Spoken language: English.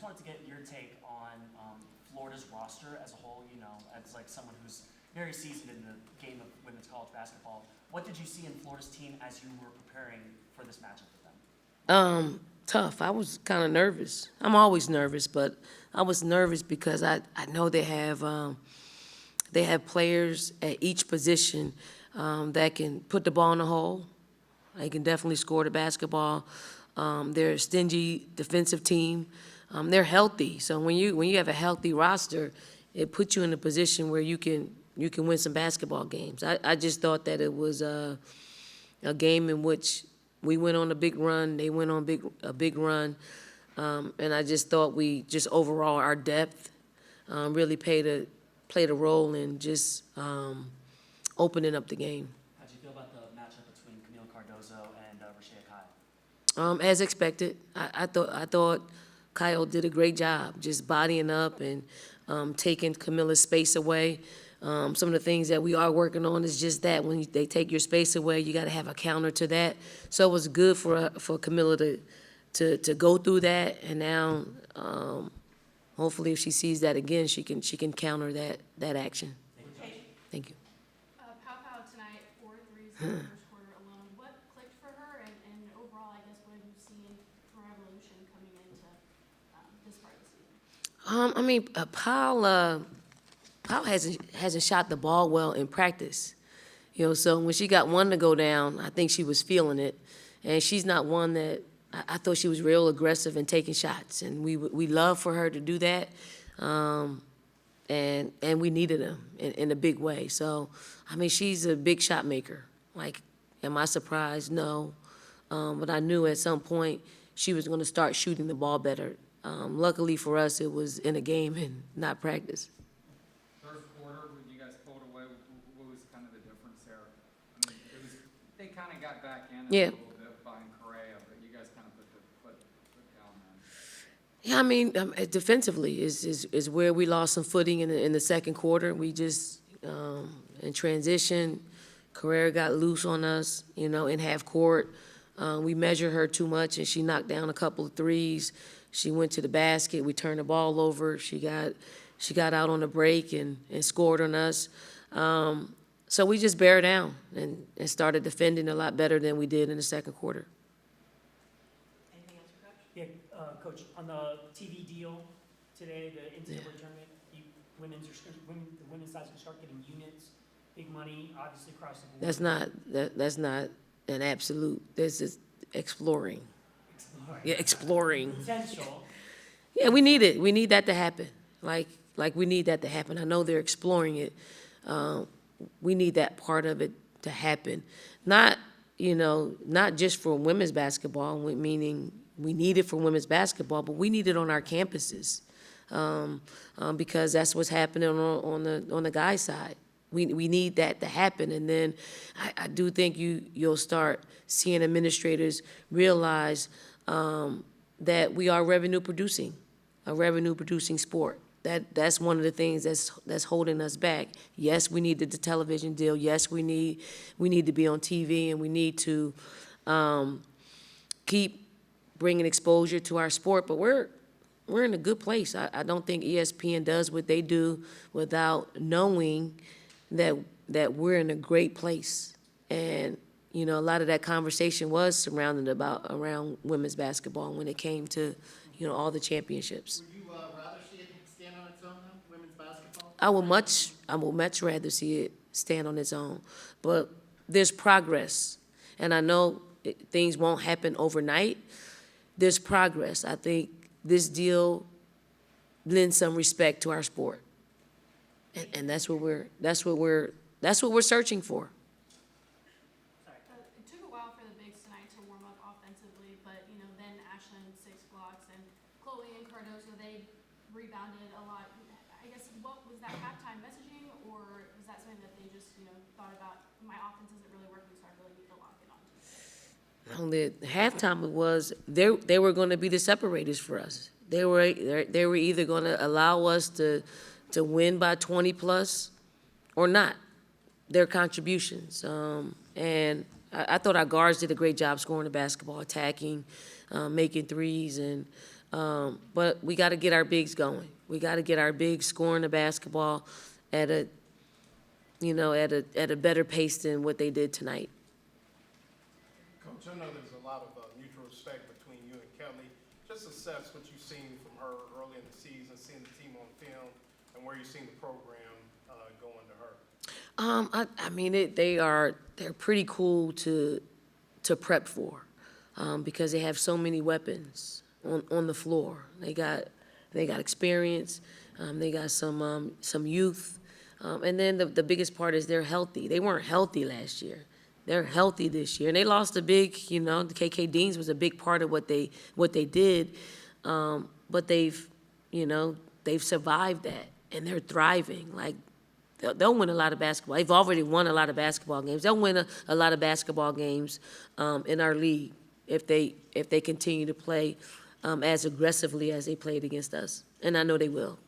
wanted to get your take on Florida's roster as a whole. You know, as like someone who's very seasoned in the game of women's college basketball, what did you see in Florida's team as you were preparing for this matchup with them? Tough. I was kind of nervous. I'm always nervous, but I was nervous because I know they have players at each position that can put the ball in the hole. They can definitely score the basketball. They're a stingy defensive team. They're healthy, so when you have a healthy roster, it puts you in a position where you can win some basketball games. I just thought that it was a game in which we went on a big run, they went on a big run, and I just thought we just overall our depth really played a role in just opening up the game. How did you feel about the matchup between Camille Cardozo and Rashea Kyle? As expected, I thought Kyle did a great job just bodying up and taking Camilla's space away. Some of the things that we are working on is just that when they take your space away, you got to have a counter to that. So it was good for Camilla to go through that, and now hopefully if she sees that again, she can counter that action. Thank you. Pow tonight, 4 threes in the first quarter alone. What clicked for her, and overall, I guess, what have you seen from her evolution coming into this part of the season? Powell hasn't shot the ball well in practice, so when she got one to go down, I think she was feeling it, and she's not one that I thought she was real aggressive in taking shots, and we love for her to do that, and we needed them in a big way. So she's a big shot maker. Like, am I surprised? No, but I knew at some point she was going to start shooting the ball better. Luckily for us, it was in a game and not practice. They kind of got back in Yeah. a little bit by Correa, but you guys kind of put down then. Yeah, defensively is where we lost some footing in the second quarter. We just in transition, Correa got loose on us, in half court. We measured her too much, and she knocked down a couple of threes. She went to the basket. We turned the ball over. She got out on the break and scored on us. So we just bear down and started defending a lot better than we did in the second quarter. Anything else for Coach? Yeah, Coach, on the TV deal today, the NCAA tournament, the women's side's going to start getting units, big money, obviously across the board. That's not an absolute. This is exploring. Yeah, exploring. Potential. Yeah, we need it. We need that to happen. Like we need that to happen. I know they're exploring it. We need that part of it to happen. Not just for women's basketball, meaning we need it for women's basketball, but we need it on our campuses because that's what's happening on the guys' side. We need that to happen, and then I do think you'll start seeing administrators realize that we are revenue producing, a revenue producing sport. That's one of the things that's holding us back. Yes, we need the television deal. Yes, we need to be on TV, and we need to keep bringing exposure to our sport. But we're in a good place. I don't think ESPN does what they do without knowing that we're in a great place. And a lot of that conversation was surrounded around women's basketball when it came to all the championships. Would you rather see it stand on its own now, women's basketball? I would much rather see it stand on its own. But there's progress, and I know things won't happen overnight. There's progress. I think this deal lends some respect to our sport, and that's what we're searching for. It took a while for the bigs tonight to warm up offensively, but then Ashland 6 blocks and Chloe and Cardozo, they rebounded a lot. I guess what was that halftime messaging, or was that something that they just thought about? My offense isn't really working, so I really need to lock it on. The halftime was they were going to be the separators for us. They were either going to allow us to win by 20 plus or not. Their contributions, and I thought our guards did a great job scoring the basketball, attacking, making threes, and, but we got to get our bigs going. We got to get our bigs scoring the basketball at a, at a better pace than what they did tonight. Coach, I know there's a lot of mutual respect between you and Kelly. Just assess what you've seen from her early in the season, seeing the team on film, and where you've seen the program going to her. I mean, they're pretty cool to prep for, because they have so many weapons on the floor. They got experience, they got some youth, and then the biggest part is they're healthy. They weren't healthy last year. They're healthy this year, and they lost a big, the KK Deans was a big part of what they did, but they've survived that, and they're thriving. Like, they'll win a lot of basketball. They've already won a lot of basketball games. They'll win a lot of basketball games in our league if they continue to play as aggressively as they played against us, and I know they will.